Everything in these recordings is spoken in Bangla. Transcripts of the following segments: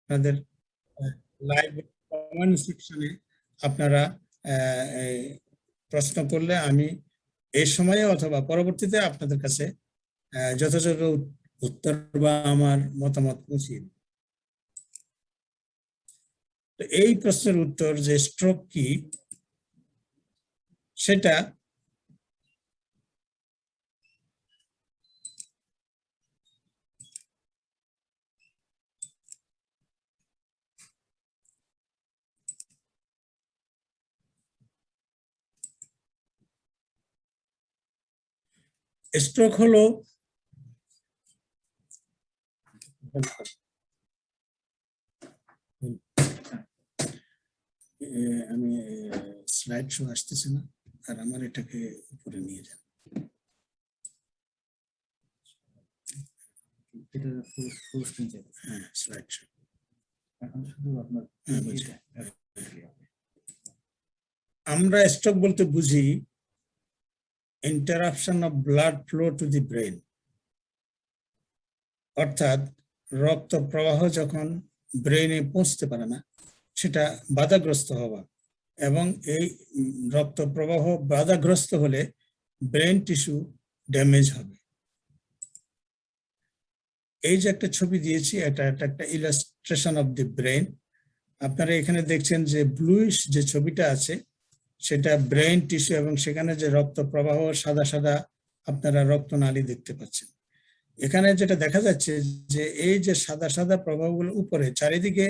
আপনাদের লাইভ কমেন্ট সেকশনে আপনারা প্রশ্ন করলে আমি এই সময়ে অথবা পরবর্তীতে আপনাদের কাছে যথাযথ উত্তর বা আমার মতামত পৌঁছিয়ে দিই। তো এই প্রশ্নের উত্তর যে স্ট্রোক কি সেটা স্ট্রোক হলো আমি স্লাইড শো আসতেছে না, আর আমার এটাকে উপরে নিয়ে যান। হ্যাঁ, স্লাইড শো এখন শুধু আপনার। আমরা স্ট্রোক বলতে বুঝি interruption of blood flow to the brain, অর্থাৎ রক্ত প্রবাহ যখন ব্রেনে পৌঁছতে পারে না সেটা বাধাগ্রস্ত হওয়া, এবং এই রক্ত প্রবাহ বাধাগ্রস্ত হলে ব্রেন টিস্যু ড্যামেজ হবে। এই যে একটা ছবি দিয়েছি, এটা একটা ইলাস্ট্রেশন অফ দি ব্রেন। আপনারা এখানে দেখছেন যে ব্লুইশ যে ছবিটা আছে সেটা ব্রেন টিস্যু, এবং সেখানে যে রক্ত প্রবাহ সাদা সাদা আপনারা রক্তনালী দেখতে পাচ্ছেন। এখানে যেটা দেখা যাচ্ছে যে এই যে সাদা সাদা প্রবাহগুলো উপরে চারিদিকে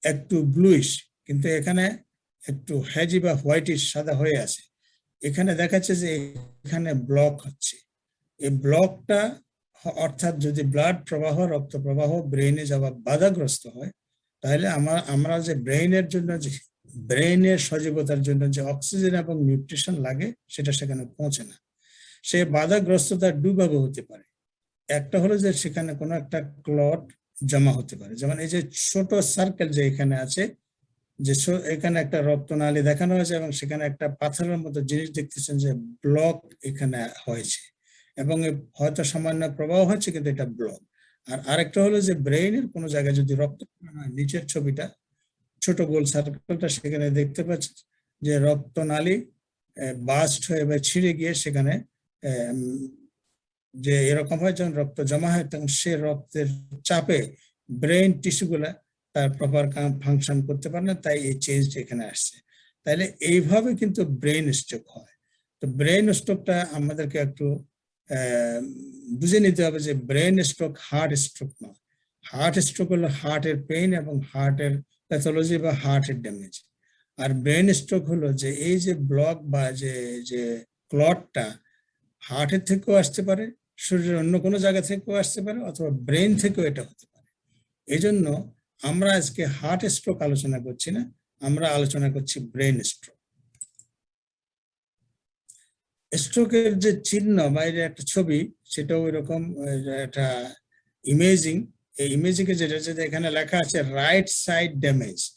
একটু ব্লুইশ, কিন্তু এখানে একটু হ্যাজি বা হোয়াইটিশ সাদা হয়ে আছে। এখানে দেখাচ্ছে যে এখানে ব্লক হচ্ছে। এই ব্লকটা অর্থাৎ যদি ব্লাড প্রবাহ রক্ত প্রবাহ ব্রেনে যাওয়া বাধাগ্রস্ত হয়, তাহলে আমরা যে ব্রেনের জন্য যে ব্রেনের সজীবতার জন্য যে অক্সিজেন এবং নিউট্রিশন লাগে সেটা সেখানে পৌঁছে না। সে বাধাগ্রস্ততা দুভাবে হতে পারে। একটা হলো যে সেখানে কোনো একটা ক্লট জমা হতে পারে, যেমন এই যে ছোট সার্কেল যে এখানে আছে, যে এখানে একটা রক্তনালী দেখানো হয়েছে এবং সেখানে একটা পাথরের মতো জিনিস দেখতেছেন যে ব্লক এখানে হয়েছে, এবং হয়তো সামান্য প্রবাহ হচ্ছে কিন্তু এটা ব্লক। আর আরেকটা হলো যে ব্রেইনের কোনো জায়গায় যদি রক্ত নিচের ছবিটা ছোট গোল সার্কেলটা সেখানে দেখতে পাচ্ছি যে রক্তনালী বাস্ট হয়ে বা ছিঁড়ে গিয়ে সেখানে যে এরকম হয় যখন রক্ত জমা হয় তখন সে রক্তের চাপে ব্রেন টিস্যুগুলা তার প্রপার ফাংশন করতে পারে না, তাই এই চেঞ্জটা এখানে আসছে। তাইলে এইভাবে কিন্তু ব্রেন স্ট্রোক হয়। তো ব্রেন স্ট্রোকটা আমাদেরকে একটু বুঝে নিতে হবে যে ব্রেন স্ট্রোক হার্ট স্ট্রোক নয়। হার্ট স্ট্রোক হলো হার্টের পেইন এবং হার্টের প্যাথোলজি বা হার্টের ড্যামেজ। আর ব্রেন স্ট্রোক হলো যে এই যে ব্লক বা যে ক্লটটা হার্টের থেকেও আসতে পারে, শরীরের অন্য কোনো জায়গা থেকেও আসতে পারে, অথবা ব্রেন থেকেও এটা হতে পারে। এই জন্য আমরা আজকে হার্ট স্ট্রোক আলোচনা করছি না, আমরা আলোচনা করছি ব্রেন স্ট্রোক। স্ট্রোকের যে চিহ্ন বা এর একটা ছবি, সেটাও এরকম একটা ইমেজিং। এই ইমেজিং এ যেটা এখানে লেখা আছে রাইট সাইড ড্যামেজড।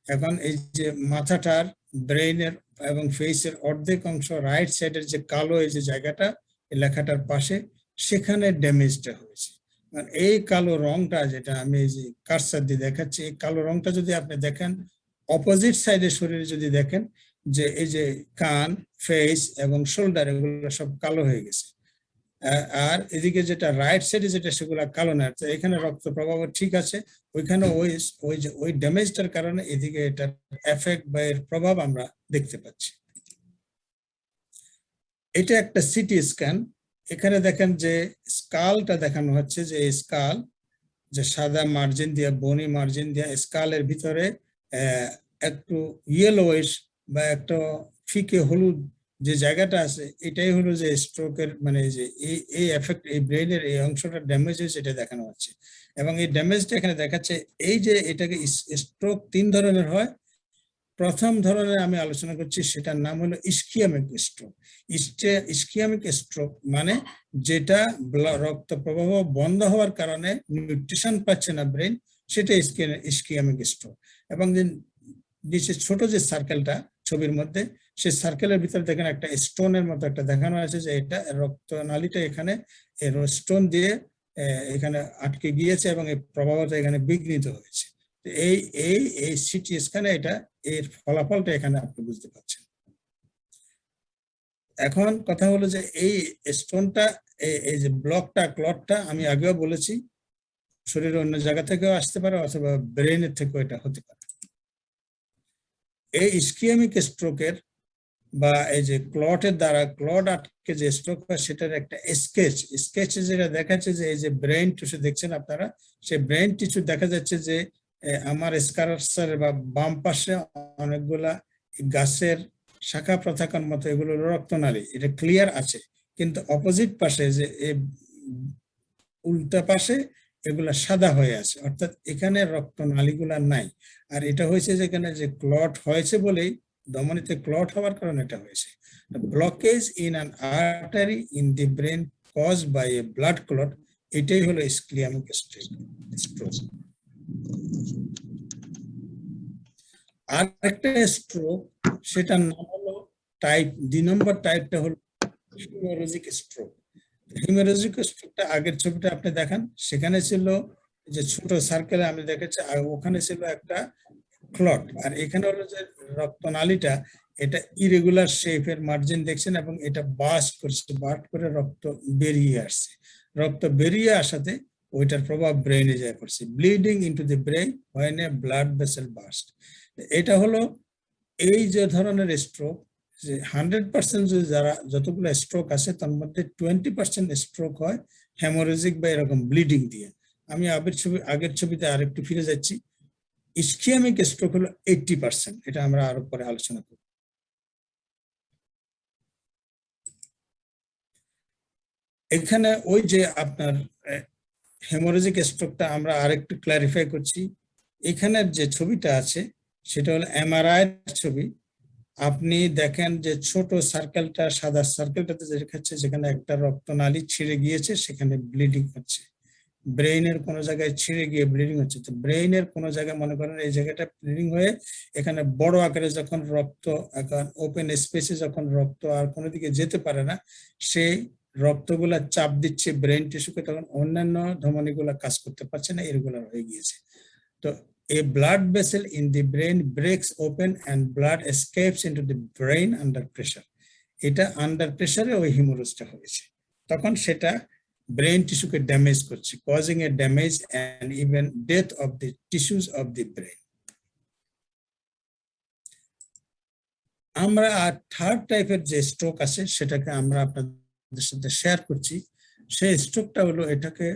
এখন এই যে মাথাটার ব্রেইনের এবং ফেসের অর্ধেক অংশ রাইট সাইডের যে কালো এই যে জায়গাটা লেখাটার পাশে, সেখানে ড্যামেজটা হয়েছে। এই কালো রংটা যেটা আমি এই যে কার্সার দিয়ে দেখাচ্ছি, এই কালো রংটা যদি আপনি দেখেন অপোজিট সাইডে শরীরে যদি দেখেন যে এই যে কান, ফেস এবং শোল্ডার এগুলো সব কালো হয়ে গেছে। আর এদিকে যেটা রাইট সাইডে যেটা সেগুলো কালো না। এখানে রক্ত প্রবাহ ঠিক আছে, ওইখানে ওই ড্যামেজটার কারণে এদিকে এটা এফেক্ট বা এর প্রভাব আমরা দেখতে পাচ্ছি। এটা একটা সিটি স্ক্যান। এখানে দেখেন যে স্কালটা দেখানো হচ্ছে, যে স্কাল যে সাদা মার্জিন দিয়ে বনি মার্জিন দিয়ে স্কালের ভিতরে একটু ইয়েলোইশ বা একটা ফিকে হলুদ যে জায়গাটা আছে, এটাই হলো যে স্ট্রোকের মানে যে এই এফেক্ট, এই ব্রেনের এই অংশটা ড্যামেজ হয়েছে এটা দেখানো হচ্ছে। এবং এই ড্যামেজটা এখানে দেখাচ্ছে এই যে এটাকে স্ট্রোক 3 ধরনের হয়। প্রথম ধরনের আমি আলোচনা করছি, সেটার নাম হলো ইসকিয়ামিক স্ট্রোক। ইসকিয়ামিক স্ট্রোক মানে যেটা রক্ত প্রবাহ বন্ধ হওয়ার কারণে নিউট্রিশন পাচ্ছে না ব্রেন, সেটা ইসকিয়ামিক স্ট্রোক। এবং নিচে ছোট যে সার্কেলটা ছবির মধ্যে, সেই সার্কেলের ভিতরে দেখেন একটা স্টোনের মতো একটা দেখানো আছে, যে এটা রক্তনালীটা এখানে স্টোন দিয়ে এখানে আটকে গিয়েছে এবং এই প্রবাহটা এখানে বিঘ্নিত হয়েছে। এই এই এই সিটি স্ক্যানে এটা এর ফলাফলটা এখানে আপনি বুঝতে পারছেন। এখন কথা হলো যে এই স্টোনটা এই যে ব্লকটা ক্লটটা আমি আগেও বলেছি শরীরের অন্য জায়গা থেকেও আসতে পারে অথবা ব্রেনের থেকেও এটা হতে পারে। এই ইসকিয়ামিক স্ট্রোকের বা এই যে ক্লটের দ্বারা ক্লট আটকে যে স্ট্রোক হয় সেটার একটা স্কেচে যেটা দেখাচ্ছে যে এই যে ব্রেন টিস্যু দেখছেন আপনারা, সেই ব্রেন টিস্যু দেখা যাচ্ছে যে আমার স্কার্সার বা বাম পাশে অনেকগুলা গাছের শাখা প্রথাকার মতো এগুলো রক্তনালী, এটা ক্লিয়ার আছে, কিন্তু অপোজিট পাশে যে উল্টা পাশে এগুলা সাদা হয়ে আছে, অর্থাৎ এখানে রক্তনালীগুলা নাই। আর এটা হয়েছে যেখানে যে ক্লট হয়েছে বলেই ধমনীতে ক্লট হওয়ার কারণে এটা হয়েছে। Blockage in an artery in the brain caused by a blood clot, এটাই হলো ইসকিয়ামিক স্ট্রোক। আর একটা স্ট্রোক, সেটার নাম হলো টাইপ 2 নম্বর টাইপটা হলো হিমোরেজিক স্ট্রোক। হিমোরেজিক স্ট্রোকটা আগের ছবিটা আপনি দেখান, সেখানে ছিল যে ছোট সার্কেলে আমি দেখেছি, আর ওখানে ছিল একটা ক্লট, আর এখানে হলো যে রক্তনালীটা এটা ইরেগুলার শেপের মার্জিন দেখছেন এবং এটা বাস্ট করছে, বাস্ট করে রক্ত বেরিয়ে আসছে। রক্ত বেরিয়ে আসাতে ওইটার প্রভাব ব্রেইনে যায় পড়ছে, bleeding into the brain when a blood vessel burst. এটা হলো এই যে ধরনের স্ট্রোক, যে 100% যদি যারা যতগুলো স্ট্রোক আছে তার মধ্যে 20% স্ট্রোক হয় হেমোরেজিক বা এরকম ব্লিডিং দিয়ে। আমি আগের ছবিতে আরেকটু ফিরে যাচ্ছি। ইসকিয়ামিক স্ট্রোক হলো 80%, এটা আমরা আরো পরে আলোচনা করব। এখানে ওই যে আপনার হেমোরেজিক স্ট্রোকটা আমরা আরেকটু ক্লারিফাই করছি। এখানের যে ছবিটা আছে সেটা হলো এমআরআই এর ছবি। আপনি দেখেন যে ছোট সার্কেলটা, সাদা সার্কেলটাতে যে দেখাচ্ছে যেখানে একটা রক্তনালী ছিঁড়ে গিয়েছে, সেখানে ব্লিডিং হচ্ছে। ব্রেইনের কোনো জায়গায় ছিঁড়ে গিয়ে ব্লিডিং হচ্ছে, তো ব্রেইনের কোনো জায়গায় মনে করেন এই জায়গাটা ব্লিডিং হয়ে এখানে বড় আকারে যখন রক্ত এখন ওপেন স্পেসে যখন রক্ত আর কোনো দিকে যেতে পারে না, সেই রক্তগুলা চাপ দিচ্ছে ব্রেইন টিস্যুকে, তখন অন্যান্য ধমনীগুলা কাজ করতে পারছে না, ইরেগুলার হয়ে গিয়েছে। তো a blood vessel in the brain breaks open and blood escapes into the brain under pressure. এটা আন্ডার প্রেসারে ওই হিমোরেজটা হয়েছে, তখন সেটা ব্রেন টিস্যুকে ড্যামেজ করছে, causing a damage and even death of the tissues of the brain. আমরা থার্ড টাইপের যে স্ট্রোক আছে সেটাকে আমরা আপনাদের সাথে শেয়ার করছি। সেই স্ট্রোকটা হলো, এটাকে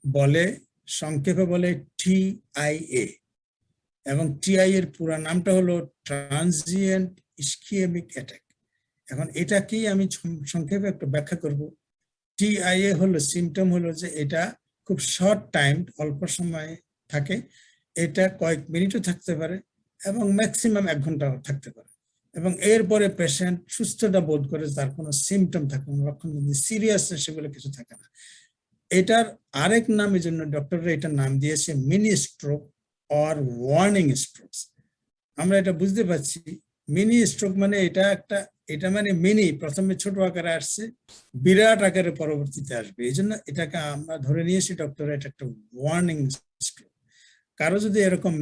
বলে সংক্ষেপে বলে TIA, এবং টিআই এর পুরো নামটা হলো ট্রানজিয়েন্ট ইসকিয়ামিক অ্যাটাক। এখন এটা কি আমি সংক্ষেপে একটু ব্যাখ্যা করব। টিআইএ হলো সিমটম হলো যে এটা খুব শর্ট টাইম, অল্প সময় থাকে, এটা কয়েক মিনিটও থাকতে পারে এবং ম্যাক্সিমাম 1 ঘন্টাও থাকতে পারে, এবং এরপরে পেশেন্ট সুস্থতা বোধ করে, তার কোনো সিমটম থাকে না, লক্ষণ যদি সিরিয়াস সেগুলো কিছু থাকে না। এটার আরেক নাম এই জন্য ডক্টররা এটার নাম দিয়েছে mini stroke or warning strokes. আমরা এটা বুঝতে পারছি মিনি স্ট্রোক মানে এটা মানে মিনি, প্রথমে ছোট আকারে আসছে, বিরাট আকারে পরবর্তীতে আসবে, এই জন্য এটাকে আমরা ধরে নিয়েছি ডক্টর এটা একটা ওয়ার্নিং স্ট্রোক। কারো যদি এরকম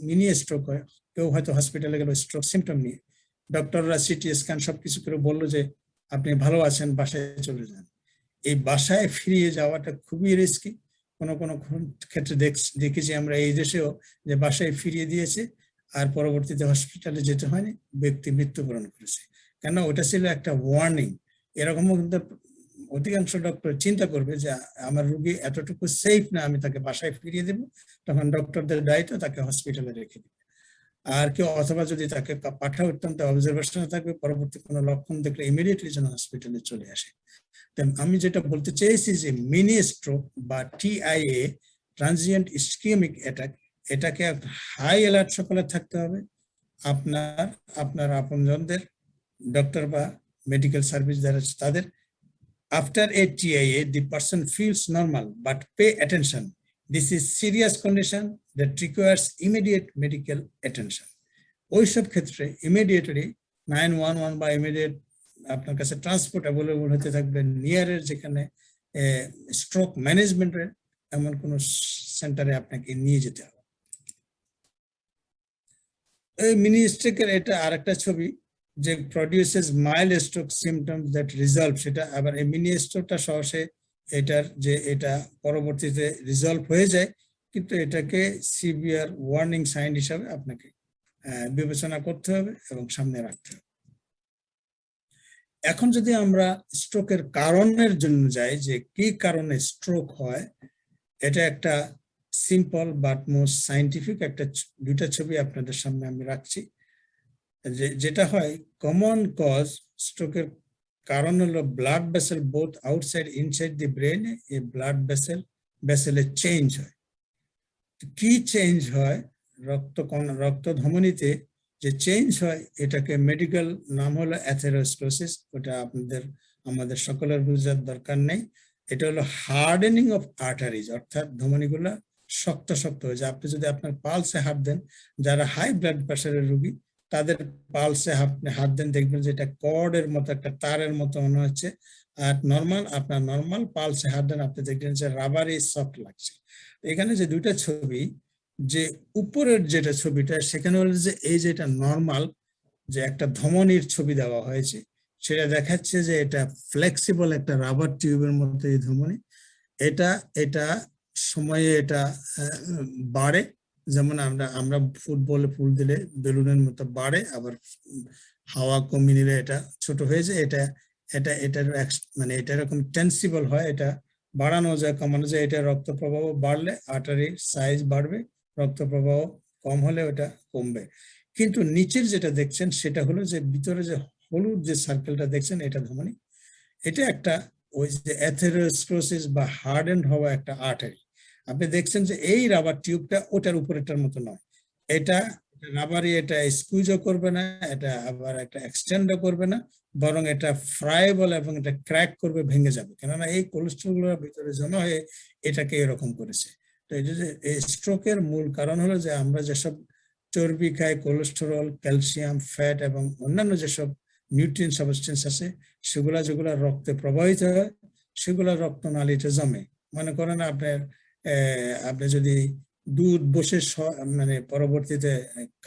মিনি স্ট্রোক হয়, কেউ হয়তো হসপিটালে গেল স্ট্রোক সিমটম নিয়ে, ডক্টররা সিটি স্ক্যান সবকিছু করে বললো যে আপনি ভালো আছেন, বাসায় চলে যান। এই বাসায় ফিরিয়ে যাওয়াটা খুবই রিস্কি। কোনো কোনো ক্ষেত্রে দেখেছি আমরা এই দেশেও যে বাসায় ফিরিয়ে দিয়েছে আর পরবর্তীতে হসপিটালে যেতে হয়নি, ব্যক্তি মৃত্যুবরণ করেছে। কেন? ওটা ছিল একটা ওয়ার্নিং। এরকম কিন্তু অধিকাংশ ডক্টর চিন্তা করবে যে আমার রোগী এতটুকু সেফ না, আমি তাকে বাসায় ফিরিয়ে দেব, তখন ডক্টরদের দায়িত্ব তাকে হসপিটালে রেখে দেবে। আর কেউ অথবা যদি তাকে পাঠা অত্যন্ত অবজারভেশনে থাকবে, পরবর্তী কোনো লক্ষণ দেখলে ইমিডিয়েটলি যেন হসপিটালে চলে আসে। আমি যেটা বলতে চেয়েছি যে মিনি স্ট্রোক বা টিআইএ, ট্রানজিয়েন্ট ইসকিয়ামিক অ্যাটাক, এটাকে হাই অ্যালার্ট সকলে থাকতে হবে। আপনার আপনজনদের, ডক্টর বা মেডিকেল সার্ভিস যারা আছে তাদের। After a TIA the person feels normal but pay attention, this is serious condition that requires immediate medical attention. ওইসব ক্ষেত্রে ইমিডিয়েটলি 911 বা ইমিডিয়েট আপনার কাছে ট্রান্সপোর্ট অ্যাভেলেবল হতে থাকবে নিয়ারের যেখানে স্ট্রোক ম্যানেজমেন্টের এমন কোন সেন্টারে আপনাকে নিয়ে যেতে হবে। এই মিনি স্ট্রোকের এটা আরেকটা ছবি যে produces mild stroke symptoms that resolve, সেটা আবার এই মিনি স্ট্রোকটা সহসে এটার যে এটা পরবর্তীতে রিজলভ হয়ে যায়, কিন্তু এটাকে সিভিয়ার ওয়ার্নিং সাইন হিসাবে আপনাকে বিবেচনা করতে হবে এবং সামনে রাখতে হবে। এখন যদি আমরা স্ট্রোকের কারণের জন্য যাই, যে কি কারণে স্ট্রোক হয়, এটা একটা সিম্পল বাট মোস্ট সাইন্টিফিক একটা দুইটা ছবি আপনাদের সামনে আমি রাখছি। যেটা হয় কমন কজ স্ট্রোকের কারণ হলো blood vessel both outside inside the brain, এই ব্লাড ভেসেলের চেঞ্জ হয়। কি চেঞ্জ হয়? রক্ত ধমনীতে যে চেঞ্জ হয়, এটাকে মেডিকেল নাম হলো অ্যাথেরোস্ক্লেরোসিস। ওটা আমাদের সকলের বোঝার দরকার নেই। এটা হলো হার্ডেনিং অফ আর্টারিজ, অর্থাৎ ধমনীগুলা শক্ত হয়ে যায়। আপনি যদি আপনার পালসে হাত দেন, যারা হাই ব্লাড প্রেশারের রোগী তাদের পালসে হাত দেন, দেখবেন যে এটা কর্ডের মতো, একটা তারের মতো মনে হচ্ছে। আর আপনার নর্মাল পালসে হাত দেন, আপনি দেখবেন যে রাবারি সফট লাগছে। এখানে যে দুইটা ছবি, যে উপরের যেটা ছবিটা, সেখানে হলো যে এই যে এটা নর্মাল যে একটা ধমনীর ছবি দেওয়া হয়েছে, সেটা দেখাচ্ছে যে এটা ফ্লেক্সিবল একটা রাবার টিউবের মতো এই ধমনী। এটা সময়ে এটা বাড়ে, যেমন আমরা ফুটবলে ফুল দিলে বেলুনের মতো বাড়ে, আবার হাওয়া কমিয়ে নিলে এটা ছোট হয়ে যায়। এটার মানে এটা এরকম টেন্সিবল হয়, এটা বাড়ানো যায় কমানো যায়। এটা রক্ত প্রবাহ বাড়লে আর্টারির সাইজ বাড়বে, রক্ত প্রবাহ কম হলে ওটা কমবে। কিন্তু নিচের যেটা দেখছেন সেটা হলো যে ভিতরে যে হলুদ যে সার্কেলটা দেখছেন, এটা ধমনী। এটা একটা ওই যে অ্যাথেরোস্ক্লেরোসিস বা হার্ডেন্ড হওয়া একটা আর্টারি। আপনি দেখছেন যে এই রাবার টিউবটা ওটার উপরেরটার মতো নয়, এটা রাবারই, এটা স্কুইজও করবে না, এটা আবার একটা এক্সটেন্ডও করবে না, বরং এটা ফ্রাইবল এবং এটা ক্র্যাক করবে, ভেঙে যাবে, কেননা এই কোলেস্ট্রল গুলোর ভিতরে জমা হয়ে এটাকে এরকম করেছে। তো এই যে এই স্ট্রোকের মূল কারণ হলো যে আমরা যেসব চর্বি খাই, কোলেস্টেরল, ক্যালসিয়াম, ফ্যাট এবং অন্যান্য যেসব নিউট্রিয়েন্ট সাবস্টেন্স আছে, যেগুলা রক্তে প্রবাহিত হয়, সেগুলা রক্তনালীতে জমে। মনে করেন আপনি যদি দুধ বসে মানে পরবর্তীতে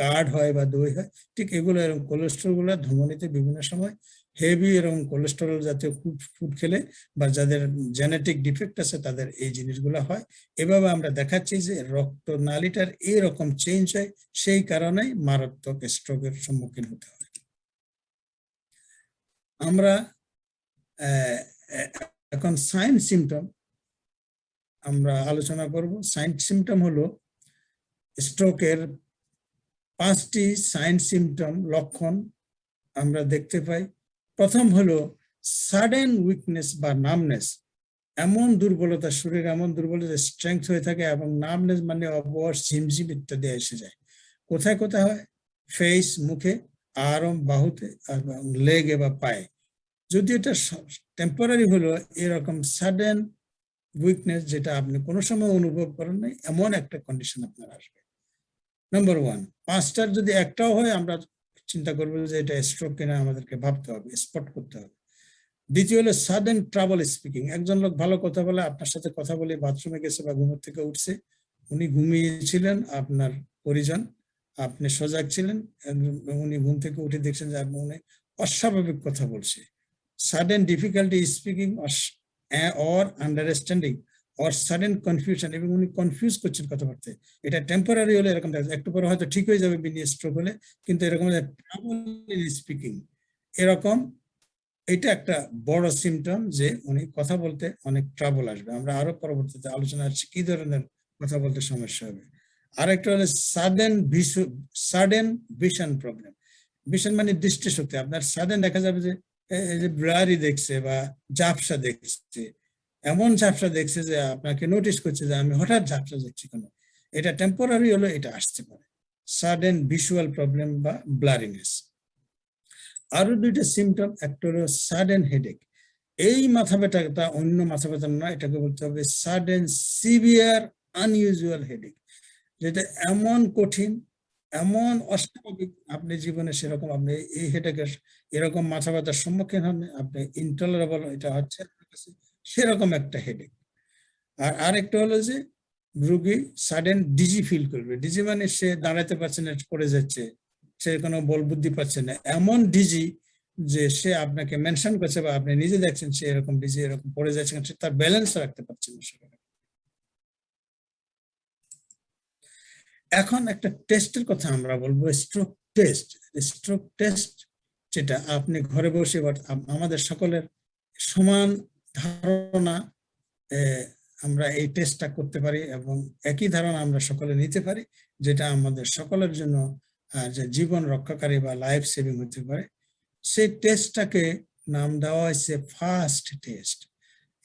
কার্ড হয় বা দই হয়, ঠিক এগুলো এরকম কোলেস্ট্রল গুলা ধমনীতে বিভিন্ন সময় হেভি এরকম কোলেস্টেরল জাতীয় ফুড খেলে বা যাদের জেনেটিক ডিফেক্ট আছে তাদের এই জিনিসগুলো হয়। এভাবে আমরা দেখাচ্ছি যে রক্তনালীটার এরকম চেঞ্জ হয়, সেই কারণেই মারাত্মক স্ট্রোকের সম্মুখীন হতে হয়। আমরা এখন সাইন সিমটম আমরা আলোচনা করব। সাইন সিমটম হলো স্ট্রোকের 5টি সাইন সিমটম লক্ষণ আমরা দেখতে পাই। প্রথম হলো সাডেন উইকনেস বা নামনেস, এমন দুর্বলতা, শরীর এমন দুর্বলতা, স্ট্রেংথ হয়ে থাকে, এবং নামনেস মানে অবশ, ঝিমঝিম ইত্যাদি এসে যায়। কোথায় কোথায় হয়? ফেস, মুখে, আর্ম, বাহুতে, এবং লেগে বা পায়ে। যদি এটা টেম্পোরারি হলো, এরকম সাডেন উইকনেস যেটা আপনি কোনো সময় অনুভব করেন নাই, এমন একটা কন্ডিশন আপনার আসবে। নাম্বার 1, 5টার যদি একটাও হয়, আমরা চিন্তা করবো যে এটা স্ট্রোক কিনা, আমাদেরকে ভাবতে হবে, স্পট করতে হবে। দ্বিতীয় হলো সাডেন ট্রাবল স্পিকিং, একজন লোক ভালো কথা বলে, আপনার সাথে কথা বলে বাথরুমে গেছে বা ঘুমের থেকে উঠছে, উনি ঘুমিয়েছিলেন, আপনার পরিজন, আপনি সজাগ ছিলেন, উনি ঘুম থেকে উঠে দেখছেন যে আপনি উনি অস্বাভাবিক কথা বলছে। Sudden difficulty speaking or understanding or sudden confusion, এবং উনি কনফিউজ করছেন কথাবার্তা। এটা টেম্পোরারি হলে এরকম দেখা যায়, একটু পরে হয়তো ঠিক হয়ে যাবে মিনি স্ট্রোক হলে, কিন্তু এরকম ট্রাবল ইন স্পিকিং, এরকম এটা একটা বড় সিমটম যে উনি কথা বলতে অনেক ট্রাবল আসবে। আমরা আরো পরবর্তীতে আলোচনা আসছি কি ধরনের কথা বলতে সমস্যা হবে। আরেকটা হলো সাডেন ভিশন প্রবলেম। ভিশন মানে দৃষ্টিশক্তি, আপনার সাডেন দেখা যাবে যে এই যে ব্লারি দেখছে বা ঝাপসা দেখছে, এমন ঝাপসা দেখছে যে আপনাকে নোটিস করছে যে আমি হঠাৎ ঝাপসা দেখছি কেন। এটা টেম্পোরারি হলো, এটা আসতে পারে সাডেন ভিজুয়াল প্রবলেম বা ব্লারিনেস। আরো দুইটা সিমটম, একটা হলো সাডেন হেডেক। এই মাথা ব্যথাটা অন্য মাথা ব্যথা নয়, এটাকে বলতে হবে সাডেন সিভিয়ার আনইউজুয়াল হেডেক, যেটা এমন কঠিন, এমন অস্বাভাবিক, আপনি জীবনে সেরকম আপনি এই হেডেকের এরকম মাথা ব্যথার সম্মুখীন হন, আপনি ইনটলারেবল এটা হচ্ছে সেরকম একটা হেডেক। আর আরেকটা হলো যে রোগী সাডেন ডিজি ফিল করবে। ডিজি মানে সে দাঁড়াতে পারছে না, পড়ে যাচ্ছে, সে কোনো বল বুদ্ধি পাচ্ছে না, এমন ডিজি যে সে আপনাকে মেনশন করছে বা আপনি নিজে দেখছেন সে এরকম ডিজি এরকম পড়ে যাচ্ছে, সে তার ব্যালেন্স রাখতে পারছে না। এখন একটা টেস্টের কথা আমরা বলবো, স্ট্রোক টেস্ট। স্ট্রোক টেস্ট যেটা আপনি ঘরে বসে আমাদের সকলের সমান ধারণা আমরা এই টেস্টটা করতে পারি এবং একই ধারণা আমরা সকলে নিতে পারি, যেটা আমাদের সকলের জন্য যে জীবন রক্ষাকারী বা লাইফ সেভিং হতে পারে। সেই টেস্টটাকে নাম দেওয়া হয়েছে ফাস্ট টেস্ট।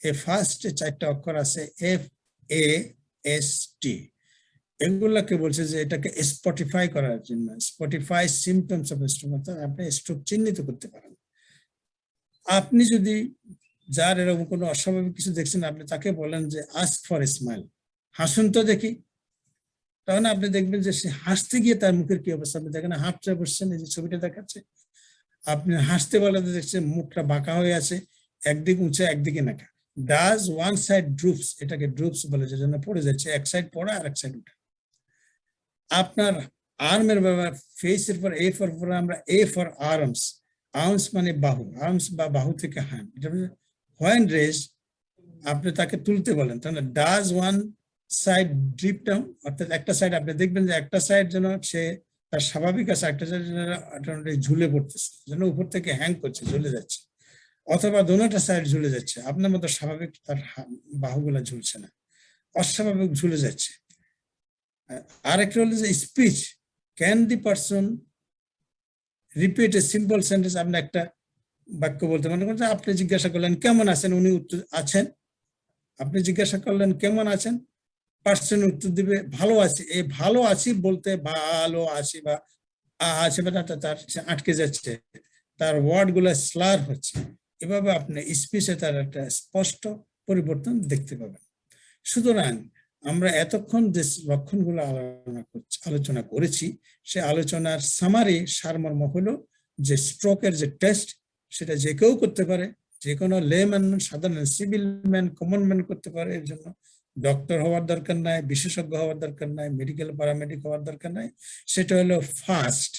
এই ফাস্টে 4টা অক্ষর আছে, FAST। এগুলাকে বলছে যে এটাকে স্পটিফাই করার জন্য, স্পটিফাই সিমটমস অফ স্ট্রোক, অর্থাৎ আপনি স্ট্রোক চিহ্নিত করতে পারেন। আপনি যদি যার এরকম কোনো অস্বাভাবিক কিছু দেখছেন, আপনি তাকে বলেন যে আস্ক ফর স্মাইল, হাসুন তো দেখি, তাহলে আপনি দেখবেন যে সে হাসতে গিয়ে তার মুখের কি অবস্থা। আপনি দেখেন হাঁটতে বসছেন, এই যে ছবিটা দেখাচ্ছে, আপনি হাসতে বলে দেখছেন মুখটা বাঁকা হয়ে আছে, একদিকে উঁচা একদিকে নাকা। ডাজ ওয়ান সাইড ড্রুপস, এটাকে ড্রুপস বলে, যে জন্য পড়ে যাচ্ছে, এক সাইড পড়া আর এক সাইড উঠা। আপনার আর্মের ব্যাপার, ফেসের পর আমরা এ ফর আর্মস, আর্মস মানে বাহু, আর্মস বা বাহু থেকে হ্যান্ড, এটা হোয়েন রেজ, আপনি তাকে তুলতে বলেন, তাহলে does one side drip down, অর্থাৎ একটা সাইড আপনি দেখবেন যে একটা সাইড যেন সে তার স্বাভাবিক আছে, একটা সাইড ঝুলে পড়তেছে, যেন উপর থেকে হ্যাং করছে, ঝুলে যাচ্ছে, অথবা দোনোটা সাইড ঝুলে যাচ্ছে, আপনার মতো স্বাভাবিক তার বাহুগুলা ঝুলছে না, অস্বাভাবিক ঝুলে যাচ্ছে। আরেকটা হলো যে speech, can the person repeat a simple sentence. আপনি একটা বাক্য বলতে মনে করেন, আপনি জিজ্ঞাসা করলেন কেমন আছেন, উনি উত্তর আছেন। আপনি জিজ্ঞাসা করলেন কেমন আছেন, পার্সন উত্তর দিবে ভালো আছি। এই ভালো আছি বলতে ভালো আছি বা আছে বা তার আটকে যাচ্ছে, তার ওয়ার্ড গুলা স্লার হচ্ছে। এভাবে আপনি স্পিচে তার একটা স্পষ্ট পরিবর্তন দেখতে পাবেন। সুতরাং আমরা এতক্ষণ যে লক্ষণগুলো আলোচনা করেছি, সে আলোচনার সামারি সারমর্ম হলো যে স্ট্রোকের যে টেস্ট, সেটা যে কেউ করতে পারে, যে কোনো লেম্যান, সাধারণ সিভিল ম্যান, কমন ম্যান করতে পারে। এর জন্য ডক্টর হওয়ার দরকার নাই, বিশেষজ্ঞ হওয়ার দরকার নাই, মেডিকেল প্যারামেডিক হওয়ার দরকার নাই। সেটা হলো ফাস্ট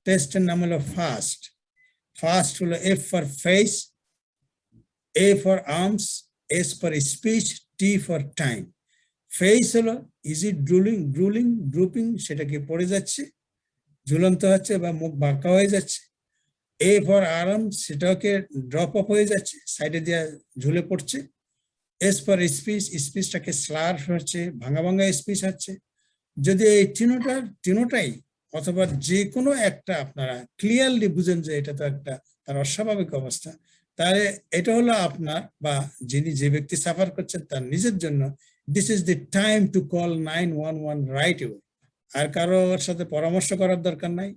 টেস্টের নাম হলো ফাস্ট। ফাস্ট হলো F for face, A for arms, S for speech, T for time. Face হলো ইজি ড্রুলিং, ড্রুপিং, সেটাকে পড়ে যাচ্ছে, ঝুলন্ত হচ্ছে বা মুখ বাঁকা হয়ে যাচ্ছে। এ ফর আর্ম, সেটাকে ড্রপ অফ হয়ে যাচ্ছে, সাইডে দিয়ে ঝুলে পড়ছে। এস ফর স্পিচ, স্পিচটাকে স্লার হচ্ছে, ভাঙা ভাঙা স্পিচ হচ্ছে। যদি এই তিনোটাই অথবা যে কোনো একটা আপনারা ক্লিয়ারলি বুঝেন যে এটা তো একটা তার অস্বাভাবিক অবস্থা, তাহলে এটা হলো আপনার বা যিনি যে ব্যক্তি সাফার করছেন তার নিজের জন্য this is the time to call 911 right away. আর কারোর সাথে পরামর্শ করার দরকার নাই,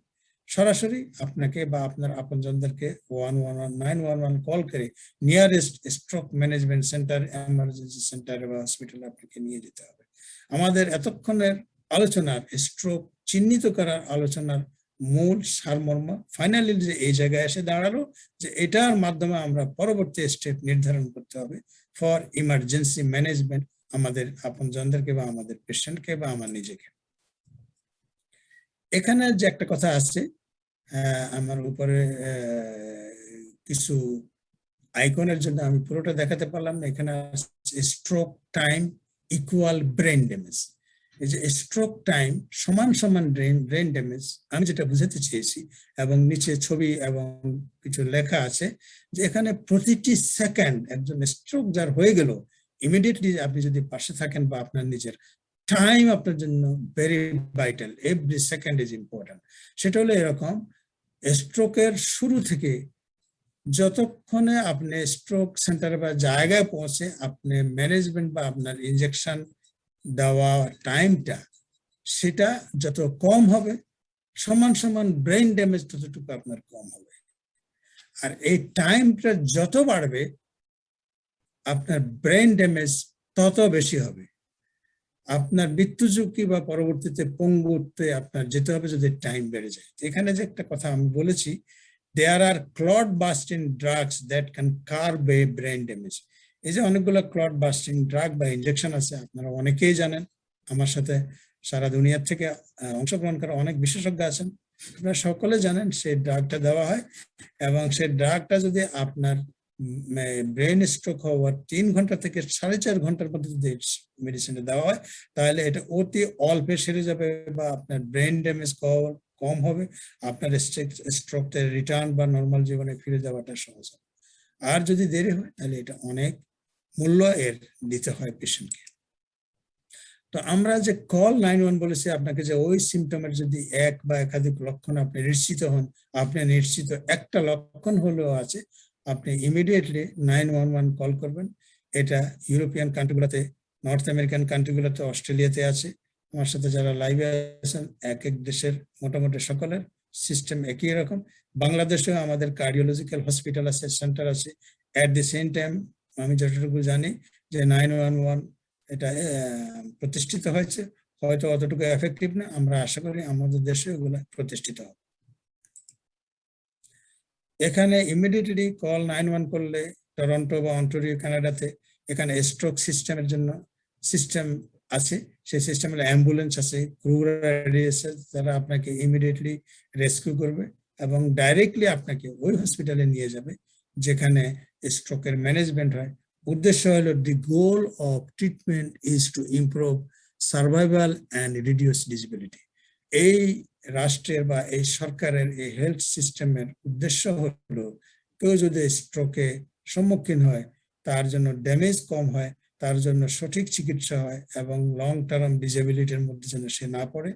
সরাসরি আপনাকে বা আপনার আপনজনদেরকে 911 কল করে nearest stroke management centre, emergency centre বা হসপিটালে আপনাকে নিয়ে যেতে হবে। আমাদের এতক্ষণের আলোচনার স্ট্রোক চিহ্নিত করার আলোচনার মূল সারমর্ম ফাইনালি যে এই জায়গায় এসে দাঁড়ালো যে এটার মাধ্যমে আমরা পরবর্তী স্টেপ নির্ধারণ করতে হবে ফর ইমার্জেন্সি ম্যানেজমেন্ট, আমাদের আপনজনদেরকে বা আমাদের পেশেন্টকে বা আমার নিজেকে। এখানে যে একটা কথা আছে, আমার উপরে কিছু আইকনের জন্য আমি পুরোটা দেখাতে পারলাম না। এখানে stroke time equal brain damage. এই যে স্ট্রোক টাইম সমান সমান ব্রেন ড্যামেজ, আমি যেটা বুঝাতে চেয়েছি, এবং নিচে ছবি এবং কিছু লেখা আছে যে এখানে প্রতিটি সেকেন্ড একজন স্ট্রোক যার হয়ে গেল, ইমিডিয়েটলি আপনি যদি পাশে থাকেন বা আপনার নিজের টাইম আপনার জন্য very vital, every second is important. সেটা হলো এরকম, স্ট্রোকের শুরু থেকে যতক্ষণে আপনি স্ট্রোক সেন্টারে বা জায়গায় পৌঁছে আপনি ম্যানেজমেন্ট বা আপনার ইনজেকশন দেওয়া টাইমটা, সেটা যত কম হবে সমান সমান ব্রেন ড্যামেজ ততটুকু আপনার কম হবে। আর এই টাইমটা যত বাড়বে আপনার ব্রেন ড্যামেজ তত বেশি হবে। আপনার মৃত্যু ঝুঁকি বা পরবর্তীতে পঙ্গুতে আপনার যেতে হবে যদি টাইম বেড়ে যায়। এখানে যে একটা কথা আমি বলেছি, there are clot busting drugs that can curb a brain damage. এই যে অনেকগুলো ক্লট বাস্টিং ড্রাগ বা ইনজেকশন আছে, আপনারা অনেকেই জানেন, আমার সাথে সারা দুনিয়ার থেকে অংশগ্রহণ করা অনেক বিশেষজ্ঞ আছেন। আপনারা সকলে জানেন সেই ড্রাগটা দেওয়া হয়, এবং সেই ড্রাগটা যদি আপনার ব্রেন স্ট্রোক হওয়ার 3 ঘন্টা থেকে 4.5 ঘন্টার মধ্যে যদি মেডিসিনটা দেওয়া হয়, তাহলে এটা অতি অল্পে সেরে যাবে, বা আপনার ব্রেন ড্যামেজ কম হবে, আপনার স্ট্রোক রিটার্ন বা নর্মাল জীবনে ফিরে যাওয়াটা সহজ হবে। আর যদি দেরি হয় তাহলে এটা অনেক মূল্য এর দিতে হয় পেশেন্টকে। তো আমরা যে কল 911 বলেছি আপনাকে, যে ওই সিমটমের যদি এক বা একাধিক লক্ষণ আপনি নিশ্চিত হন, আপনি নিশ্চিত একটা লক্ষণ হলেও আছে, আপনি ইমিডিয়েটলি 911 কল করবেন। এটা ইউরোপিয়ান কান্ট্রিগুলোতে, নর্থ আমেরিকান কান্ট্রিগুলোতে, অস্ট্রেলিয়াতে আছে। আমার সাথে যারা লাইভে আছেন, এক এক দেশের মোটামুটি সকলের সিস্টেম একই রকম। বাংলাদেশেও আমাদের কার্ডিওলজিক্যাল হসপিটাল আছে, সেন্টার আছে। অ্যাট দি সেম টাইম আমি যতটুকু জানি যে 911 এটা প্রতিষ্ঠিত হয়েছে, হয়তো অতটুকু এফেক্টিভ না, আমরা আশা করি আমাদের দেশে ওগুলো প্রতিষ্ঠিত হবে। এখানে ইমিডিয়েটলি কল 911 করলে টরন্টো বা অন্টারিও কানাডাতে এখানে স্ট্রোক সিস্টেমের জন্য সিস্টেম আছে। সেই সিস্টেমে অ্যাম্বুলেন্স আছে, ক্রু গাড়ি আছে, যারা আপনাকে ইমিডিয়েটলি রেস্কিউ করবে এবং ডাইরেক্টলি আপনাকে ওই হসপিটালে নিয়ে যাবে যেখানে স্ট্রোকের ম্যানেজমেন্ট হয়। উদ্দেশ্য হলো, the goal of treatment is to improve survival and reduce disability. এই রাষ্ট্রের বা এই সরকারের এই হেলথ সিস্টেমের উদ্দেশ্য হলো, কেউ যদি স্ট্রোকে সম্মুখীন হয় তার জন্য ড্যামেজ কম হয়, তার জন্য সঠিক চিকিৎসা হয়, এবং লং টার্ম ডিসেবিলিটির মধ্যে যেন সে না পড়ে,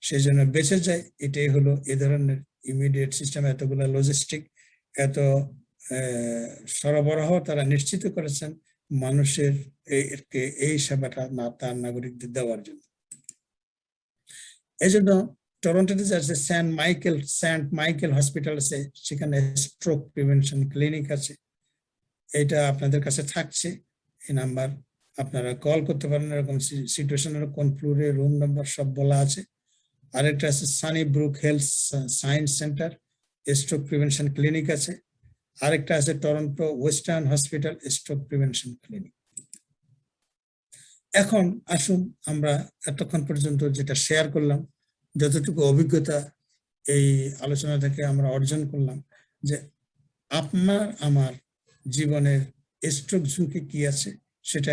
সেই জন্য বেঁচে যায়। এটাই হলো এ ধরনের ইমিডিয়েট সিস্টেম। এতগুলো লজিস্টিক, এত সরবরাহ তারা নিশ্চিত করেছেন মানুষের এই সেবাটা তার নাগরিকদের দেওয়ার জন্য। এই জন্য টরন্টোতে আছে সেন্ট মাইকেল হসপিটাল আছে, সেখানে স্ট্রোক প্রিভেনশন ক্লিনিক আছে। এটা আপনাদের কাছে থাকছে, এই নাম্বার আপনারা কল করতে পারেন। এরকম সিচুয়েশনের কোন ফ্লোরে, রুম নাম্বার সব বলা আছে। আরেকটা আছে Sunnybrook health science centre, stroke prevention clinic আছে। আরেকটা আছে Toronto western hospital stroke prevention clinic. এখন আসুন আমরা এতক্ষণ পর্যন্ত যেটা শেয়ার করলাম, যতটুকু অভিজ্ঞতা এই আলোচনা থেকে আমরা অর্জন করলাম, যে আপনার আমার জীবনের স্ট্রোক ঝুঁকি কি আছে, সেটা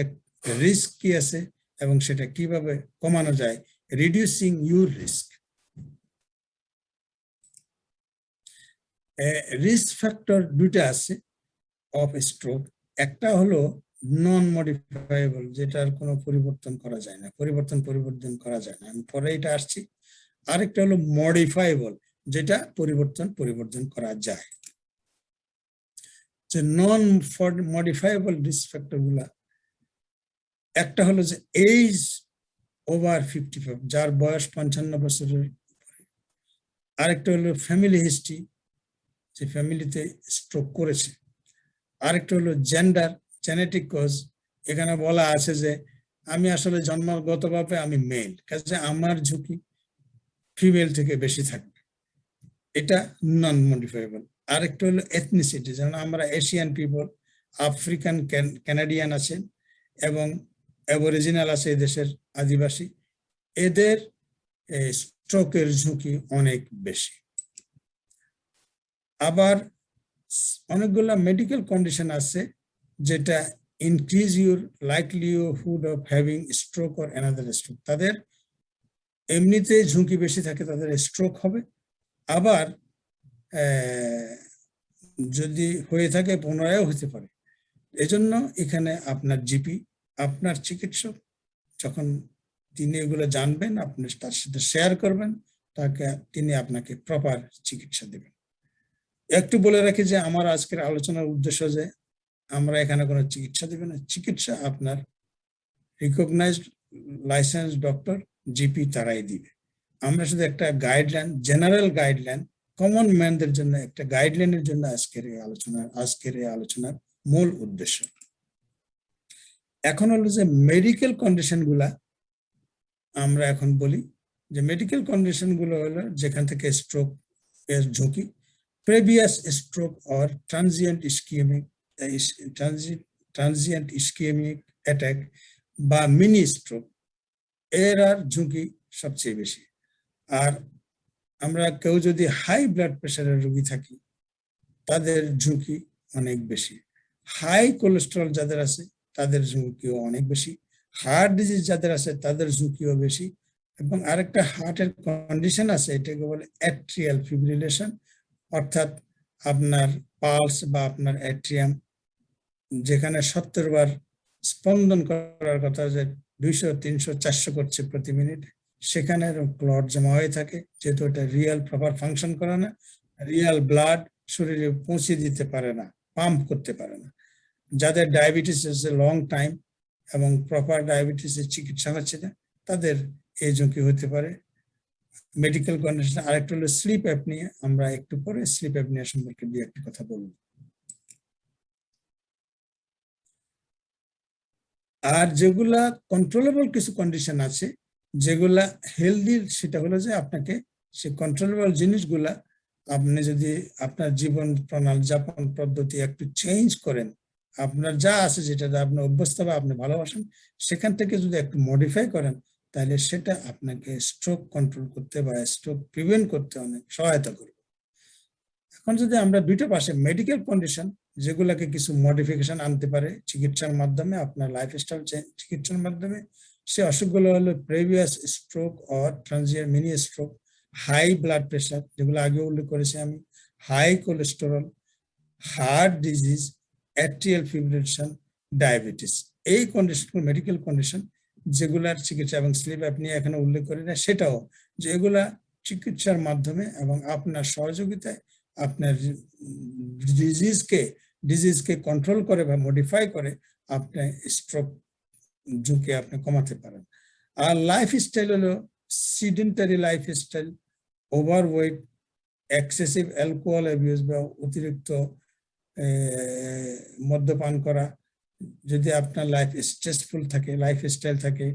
রিস্ক কি আছে, এবং সেটা কিভাবে কমানো যায়, reducing your risk. Risk factor দুইটা আছে অফ স্ট্রোক। একটা হলো নন মডিফাইবল, যেটার কোনো পরিবর্তন করা যায় না, পরিবর্তন করা যায় না, আমি পরে এটা আসছি। আরেকটা হলো মডিফাইবল, যেটা পরিবর্তন করা যায়। যে নন মডিফাইবল রিস্ক ফ্যাক্টর গুলা, একটা হলো যে এজ ওভার 55, যার বয়স 55 বছরের। আরেকটা হলো ফ্যামিলি হিস্ট্রি, যে ফ্যামিলিতে স্ট্রোক করেছে। আরেকটা হলো জেন্ডার, জেনেটিক কজ। এখানে বলা আছে যে আমি আসলে জন্মগতভাবে আমি মেল, কাজে আমার ঝুঁকি ফিমেল থেকে বেশি থাকবে, এটা নন মডিফাইবল। আরেকটা হলো এথনিসিটি, যেমন আমরা এশিয়ান পিপল, আফ্রিকান ক্যানাডিয়ান আছেন এবং অ্যাবরিজিনাল আছে এই দেশের আদিবাসী, এদের স্ট্রোকের ঝুঁকি অনেক বেশি। আবার অনেকগুলো মেডিকেল কন্ডিশন আছে যেটা increase your likelihood of having stroke or another stroke. তাদের এমনিতে ঝুঁকি বেশি থাকে, তাদের স্ট্রোক হবে। আবার যদি হয়ে থাকে পুনরায়ও হতে পারে। এজন্য এখানে আপনার জিপি, আপনার চিকিৎসক, যখন তিনি এগুলো জানবেন, আপনি তার সাথে শেয়ার করবেন, তিনি আপনাকে প্রপার চিকিৎসা দেবেন। একটু বলে রাখি যে আমার আজকের আলোচনার উদ্দেশ্য যে আমরা এখানে কোনো চিকিৎসা দেব না। চিকিৎসা আপনার রিকগনাইজড লাইসেন্স ডক্টর, জিপি তারাই দিবে। আমরা শুধু একটা গাইডলাইন, জেনারেল গাইডলাইন, কমন ম্যানদের জন্য একটা গাইডলাইনের জন্য আজকের এই আলোচনার মূল উদ্দেশ্য। এখন হলো যে মেডিকেল কন্ডিশন গুলা আমরা এখন বলি, যে মেডিকেল কন্ডিশন গুলো হলো যেখান থেকে স্ট্রোক এর ঝুঁকি, previous stroke or transient ischemic attack বা মিনি স্ট্রোক, এর আর ঝুঁকি সবচেয়ে বেশি। আর আমরা কেউ যদি হাই ব্লাড প্রেশারের রোগী থাকি তাদের ঝুঁকি অনেক বেশি। হাই কোলেস্টেরল যাদের আছে তাদের ঝুঁকিও অনেক বেশি। হার্ট ডিজিজ যাদের আছে তাদের ঝুঁকিও বেশি। এবং আরেকটা হার্টের কন্ডিশন আছে, এটাকে বলে অ্যাট্রিয়াল ফিব্রিলেশন, অর্থাৎ আপনার পালস বা আপনার অ্যাট্রিয়াম যেখানে 70 বার স্পন্দন করার কথা, যে 200, 300, 400 করছে প্রতি মিনিট, সেখানে ক্লট জমা হয়ে থাকে। যেহেতু এটা রিয়েল প্রপার ফাংশন করে না, রিয়েল ব্লাড শরীরে পৌঁছে দিতে পারে না, পাম্প করতে পারে না। যাদের ডায়াবেটিস আছে লং টাইম এবং প্রপার ডায়াবেটিসের চিকিৎসা হচ্ছে না, তাদের এই ঝুঁকি হতে পারে। মেডিকেল কন্ডিশন আরেকটা হলো স্লিপ অ্যাপনিয়া। আমরা একটু পরে স্লিপ অ্যাপনিয়া সম্পর্কে দুই একটি কথা বলবো। আর যেগুলা কন্ট্রোলেবল কিছু কন্ডিশন আছে যেগুলা হেলদি, সেটা হলো যে আপনাকে সেই কন্ট্রোলেবল জিনিসগুলা আপনি যদি আপনার জীবন প্রণালী যাপন পদ্ধতি একটু চেঞ্জ করেন, আপনার যা আছে যেটা আপনি অভ্যস্ত বা আপনি ভালোবাসেন সেখান থেকে যদি একটু মডিফাই করেন, তাহলে সেটা আপনাকে স্ট্রোক কন্ট্রোল করতে বা স্ট্রোক প্রিভেন্ট করতে অনেক সহায়তা করবে। এখন যদি আমরা দুইটা পাশে মেডিকেল কন্ডিশন যেগুলোকে কিছু মডিফিকেশন আনতে পারে চিকিৎসার মাধ্যমে, আপনার লাইফস্টাইল চিকিৎসার মাধ্যমে, সে অসুখগুলো হলো previous stroke or transient mini stroke, high blood pressure যেগুলো আগে উল্লেখ করেছি আমি, high cholesterol, heart disease, atrial fibrillation, diabetes. এই কন্ডিশন মেডিকেল কন্ডিশন যেগুলার চিকিৎসা, এবং স্লিপ অ্যাপনিয়া এখানে উল্লেখ করি না সেটাও, যে এগুলা চিকিৎসার মাধ্যমে এবং আপনার সহযোগিতায় আপনার ডিজিজকে কন্ট্রোল করে বা মডিফাই করে আপনি স্ট্রোক ঝুঁকি আপনি কমাতে পারেন। আর লাইফস্টাইল হলো sedentary lifestyle, overweight, excessive alcohol abuse বা অতিরিক্ত মদ্যপান করা, যদি আপনার লাইফ স্ট্রেসফুল থাকে, লাইফস্টাইল থাকে,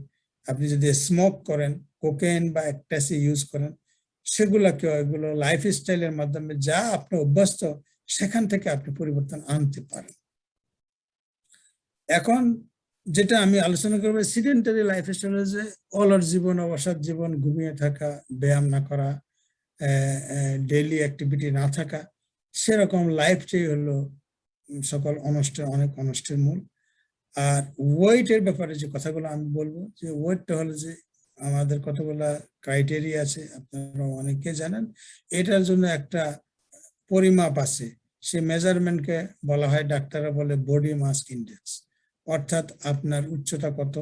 আপনি যদি স্মোক করেন, কোকেন বা একটাসি ইউজ করেন, সেগুলোকেও এগুলো লাইফস্টাইলের মাধ্যমে যা আপনি অভ্যস্ত সেখান থেকে আপনি পরিবর্তন আনতে পারেন। এখন যেটা আমি আলোচনা করবো সিডেন্টারি লাইফস্টাইল, যে অলস জীবন, অবসাদ জীবন, ঘুমিয়ে থাকা, ব্যায়াম না করা, ডেইলি অ্যাক্টিভিটি না থাকা, সেরকম লাইফটাই হলো সকল অনেক অনষ্টের মূল। আর ওয়েটের ব্যাপারে যে কথাগুলো আমি বলবো, যে ওয়েটটা হলো যে আমাদের কতগুলা ক্রাইটেরিয়া আছে, আপনারা অনেকে জানেন। এটার জন্য একটা পরিমাপ আছে, সে মেজারমেন্টকে বলা হয়, ডাক্তাররা বলে বডি মাস ইন্ডেক্স, অর্থাৎ আপনার উচ্চতা কত,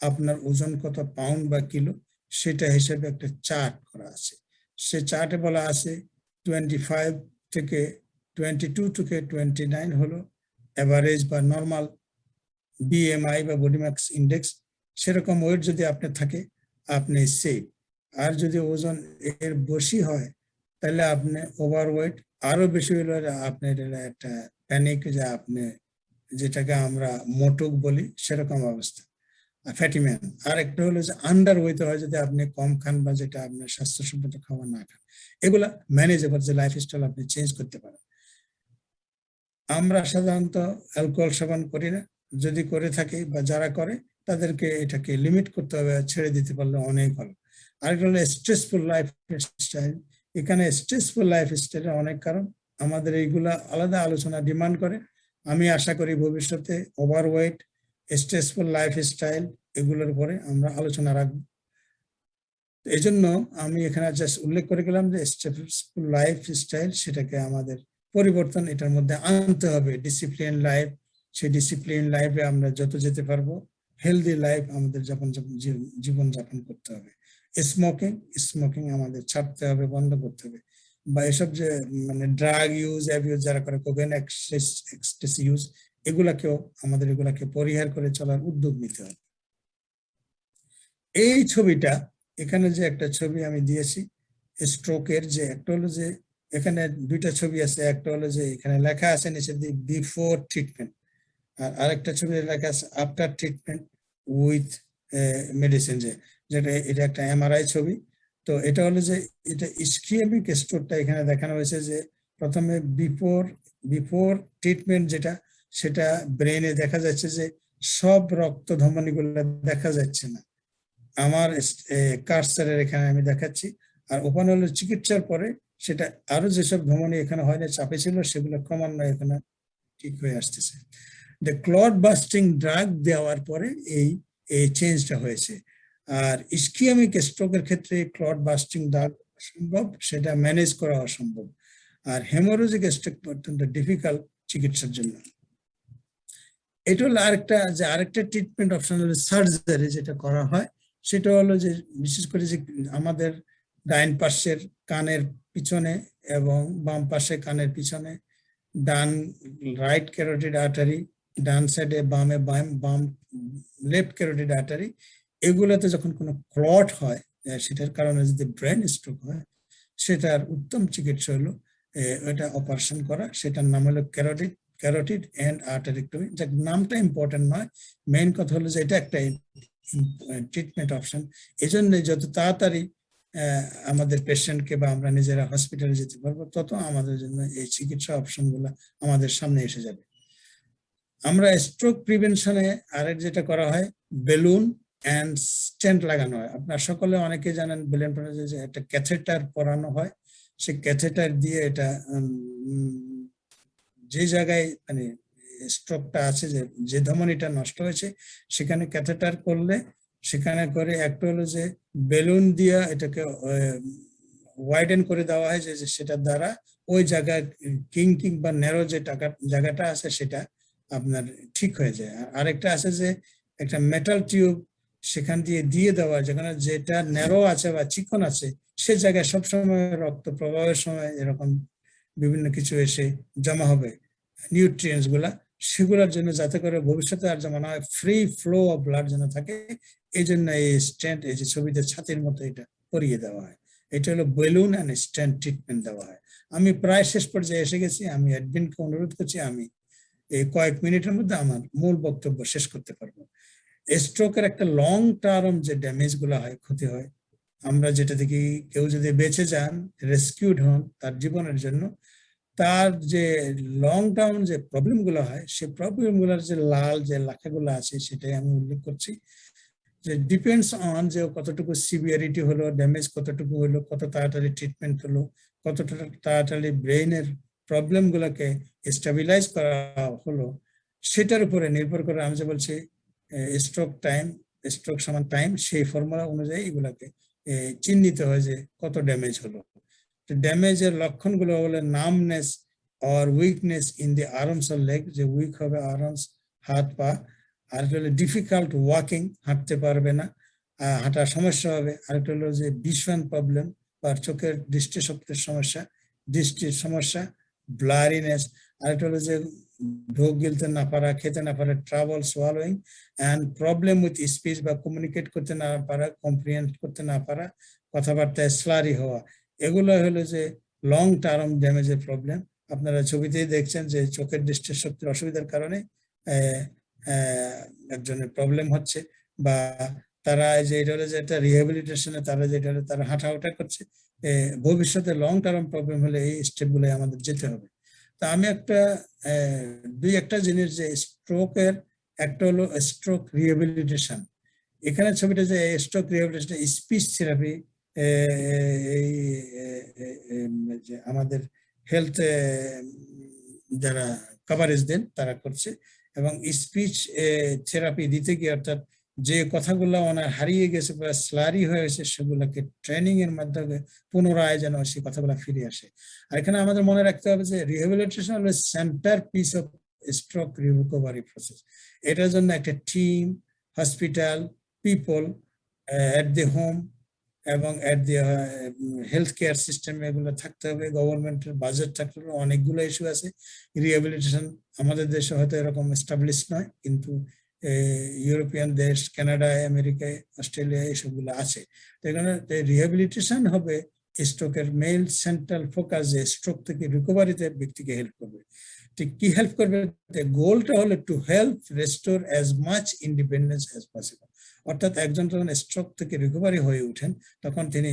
আপনার ওজন কত পাউন্ড বা কিলো, সেটা হিসেবে একটা চার্ট করা আছে। সে চার্টে বলা আছে 22 থেকে 29 হলো এভারেজ বা নর্মাল বিএমআই বা বডি মাস ইন্ডেক্স। সেরকম ওয়েট যদি আপনার থাকে আপনি সেফ। আর যদি ওজন এর বেশি হয় তাহলে আপনি ওভারওয়েট, আরো বেশি হলে আপনার একটা প্যানিক, যে আপনি যেটাকে আমরা মোটক বলি সেরকম অবস্থা, ফ্যাটি ম্যান। আর একটা হলো যে আন্ডার ওয়েট হয় যদি আপনি কম খান বা যেটা আপনার স্বাস্থ্যসম্মত খাবার না খান। এগুলা ম্যানেজেবল, যে লাইফস্টাইল আপনি চেঞ্জ করতে পারেন। আমরা সাধারণত অ্যালকোহল সেবন করি না, যদি করে থাকি বা যারা করে তাদেরকে এটাকে লিমিট করতে হবে, ছেড়ে দিতে পারলে অনেক ভালো। আরেকটা হলো স্ট্রেসফুল লাইফ স্টাইল। এখানে স্ট্রেসফুল লাইফ স্টাইলের অনেক কারণ, আমাদের এইগুলা আলাদা আলোচনা ডিমান্ড করে। আমি আশা করি ভবিষ্যতে ওভারওয়েট, স্ট্রেসফুল লাইফ স্টাইল এগুলোর উপরে আমরা আলোচনা রাখবো। এই জন্য আমি এখানে জাস্ট উল্লেখ করে গেলাম যে স্ট্রেসফুল লাইফ স্টাইল, সেটাকে আমাদের পরিবর্তন এটার মধ্যে আনতে হবে। ডিসিপ্লিন লাইফ, সেই ডিসিপ্লিন লাইফে আমরা যত যেতে পারবো হেলদি লাইফ আমাদের জীবন যাপন করতে হবে। স্মোকিং আমাদের ছাড়তে হবে, বন্ধ করতে হবে। বা এসব যে মানে ড্রাগ ইউজ, অ্যাবিউজ যারা করে, কোকেন, এক্সটেসি ইউজ, এগুলাকে পরিহার করে চলার উদ্যোগ নিতে হবে। এই ছবিটা, এখানে যে একটা ছবি আমি দিয়েছি স্ট্রোকের, যে একটা হলো যে এখানে দুইটা ছবি আছে, একটা হলো যে এখানে লেখা আছে নিচে দিয়ে বিফোর ট্রিটমেন্ট, আর আরেকটা ছবি লেখা আছে আফটার ট্রিটমেন্ট উইথ মেডিসিন, যেটা এটা একটা এমআরআই ছবি। তো এটা হলো যে এটা ইসকিয়েমিক স্ট্রোকটা এখানে দেখানো হয়েছে, যে প্রথমে বিফোর ট্রিটমেন্ট যেটা, সেটা ব্রেনে দেখা যাচ্ছে যে সব রক্ত ধমনীগুলো দেখা যাচ্ছে না। আমার কার্সারের এখানে আমি দেখাচ্ছি, আর ওপেন হলে চিকিৎসার পরে সেটা আরো যেসব ধমনী এখানে হয় না, চাপে ছিল, সেগুলো ক্রমান্বয়ে এখানে ঠিক হয়ে আসতেছে। ক্লট বাস্টিং ড্রাগ দেওয়ার পরে এই এই চেঞ্জটা হয়েছে। আর ইসকিয়ামিক স্ট্রোকের ক্ষেত্রে ক্লট বাস্টিং ড্রাগ সম্ভব, সেটা ম্যানেজ করা অসম্ভব। আর হেমোরোজিক স্ট্রোক অত্যন্ত ডিফিকাল্ট চিকিৎসার জন্য। এটা হলো আরেকটা ট্রিটমেন্ট অপশন হলো সার্জারি, যেটা করা হয় সেটা হলো যে বিশেষ করে যে আমাদের ডাইন পাশের কানের পিছনে এবং বাম পাশে কানের পিছনে, ডান রাইট ক্যারোটিড আর্টারি, ডান সাইডে বামে বাম লেফট ক্যারোটিড আর্টারি, এগুলোতে যখন কোনো ক্লট হয়, সেটার কারণে যদি ব্রেন স্ট্রোক হয়, সেটার উত্তম চিকিৎসা হলো এটা অপারেশন করা। সেটার নাম হলো ক্যারোটিড এন্ড আর্টারিক্টমি। যার নামটা ইম্পর্টেন্ট নয়, মেইন কথা হলো যে এটা একটা ট্রিটমেন্ট অপশন। এই জন্য যত তাড়াতাড়ি আমাদের পেশেন্টকে বা আমরা নিজেরা হসপিটালে যেতে পারবো, তত আমাদের জন্য এই চিকিৎসা অপশন গুলা আমাদের সামনে এসে যাবে। আমরা স্ট্রোক প্রিভেনশনে আরেক যেটা করা হয়, বেলুন অ্যান্ড স্টেন্ট লাগানো হয়। আপনার সকলে অনেকে জানেন বেলুন যে একটা ক্যাথেটার পরানো হয়, সেই ক্যাথেটার দিয়ে এটা যে জায়গায় মানে স্ট্রোকটা আছে, যে ধমনীটা নষ্ট হয়েছে, সেখানে ক্যাথেটার করলে সেখানে করে একটা হলো যে বেলুন দিয়ে এটাকে ওয়াইডেন করে দেওয়া হয়, যে সেটার দ্বারা ওই জায়গায় কিং বা ন্যারো যে জায়গাটা আছে সেটা আপনার ঠিক হয়ে যায়। আর আরেকটা আছে যে একটা মেটাল টিউব সেখান দিয়ে দেওয়া, যেখানে যেটা ন্যারো আছে বা চিকন আছে, সে জায়গায় সবসময় রক্ত প্রবাহের সময় এরকম বিভিন্ন কিছু এসে জমা হবে, নিউট্রিয়েন্টস গুলা, সেগুলোর জন্য যাতে করে ভবিষ্যতে আর জমা না হয়, ফ্রি ফ্লো অফ ব্লাড যেন থাকে, এই জন্য এই স্টেন্ট, এই যে ছবিতে ছাতির মতো এটা করিয়ে দেওয়া হয়। এটা হলো বেলুন অ্যান্ড স্টেন্ট ট্রিটমেন্ট দেওয়া হয়। আমি প্রায় শেষ পর্যায়ে এসে গেছি। আমি অ্যাডমিনকে অনুরোধ করছি আমি এই কয়েক মিনিটের মধ্যে আমার মূল বক্তব্য শেষ করতে পারবো। স্ট্রোকের একটা লং টার্ম যে ড্যামেজ গুলো হয়, ক্ষতি হয়, আমরা যেটা দেখি, কেউ যদি বেঁচে যান, রেস্কিউড হন তার জীবনের জন্য, তার যে লং টার্ম যে প্রবলেম গুলো হয়, সেই প্রবলেম গুলোর যে লাল যে লেখাগুলো আছে, সেটাই আমি উল্লেখ করছি। যে ডিপেন্ডস অন যে কতটুকু সিভিয়ারিটি হলো, ড্যামেজ কতটুকু হলো, কত তাড়াতাড়ি ট্রিটমেন্ট হলো, কতটা তাড়াতাড়ি ব্রেইনের প্রবলেম গুলোকে স্টেবিলাইজ করা হলো, সেটার উপরে নির্ভর করে আমি যে বলছি স্ট্রোক সমান টাইম, সেই ফর্মুলা অনুযায়ী এগুলাকে চিহ্নিত হয় যে কত ড্যামেজ হলো। ড্যামেজের লক্ষণগুলো হলো numbness or weakness in the arms or leg, যে উইক হবে আর্মস, হাত পা। আর হলো ডিফিকাল্ট ওয়াকিং, হাঁটতে পারবে না, হাঁটার সমস্যা হবে। আরেকটা হলো যে ভিশন প্রবলেম বা চোখের দৃষ্টিশক্তির দৃষ্টির সমস্যা, ব্লারিনেস। আরেকটা হলো যে ঢোক গিলতে না পারা, খেতে না পারা, trouble swallowing, and problem with speech বা কমিউনিকেট করতে না পারা, কম্প্রিহেন্ড করতে না পারা, কথাবার্তায় স্লারি হওয়া। এগুলো হলো যে লং টার্ম ড্যামেজের প্রবলেম। আপনারা ছবিতেই দেখছেন যে চোখের দৃষ্টির শক্তির অসুবিধার কারণে একজনের প্রবলেম হচ্ছে, বা তারা যে এটা হলো যে একটা রিহ্যাবিলিটেশনে তারা যেটা হলো তারা হাঁটাহাঁটা করছে। ভবিষ্যতে লং টার্ম প্রবলেম হলে এই স্টেপগুলো আমাদের যেতে হবে। তা আমি দুই একটা জিনিস, যে স্ট্রোকের একটা হলো স্ট্রোক রিহ্যাবিলিটেশন। এখানে ছবিটা যে স্ট্রোক রিহ্যাবিলিটেশন, স্পিচ থেরাপি, এই যে আমাদের হেলথ যারা কভারেজ দেন তারা করছে, এবং স্পিচ থেরাপি দিতে গিয়ে, অর্থাৎ যে কথাগুলো ওনার হারিয়ে গেছে বা স্লারি হয়েছে, সেগুলোকে ট্রেনিং এর মাধ্যমে পুনরায় যেন সেই কথাগুলো ফিরে আসে। আর এখানে আমাদের মনে রাখতে হবে যে রিহ্যাবিলিটেশন হলো centre piece of stroke recovery process. এটার জন্য একটা টিম, হসপিটাল, পিপল এট দি হোম এবং এট দি হেলথ কেয়ার সিস্টেম, এগুলো থাকতে হবে। গভর্নমেন্টের বাজেট থাকতে হবে। অনেকগুলো ইস্যু আছে। রিহ্যাবিলিটেশন আমাদের দেশে হয়তো এরকম এস্টাবলিশ নয়, কিন্তু ইউরোপিয়ান দেশ, কানাডা, আমেরিকায়, অস্ট্রেলিয়া, এসবগুলো আছে। তো এখানে রিহ্যাবিলিটেশন হবে স্ট্রোকের মেইন সেন্ট্রাল ফোকাস, যে স্ট্রোক থেকে রিকভারিতে ব্যক্তিকে হেল্প করবে। ঠিক কি হেল্প করবে? গোলটা হলো to help restore as much independence as possible. অর্থাৎ একজন যখন স্ট্রোক থেকে রিকভারি হয়ে ওঠেন, তখন তিনি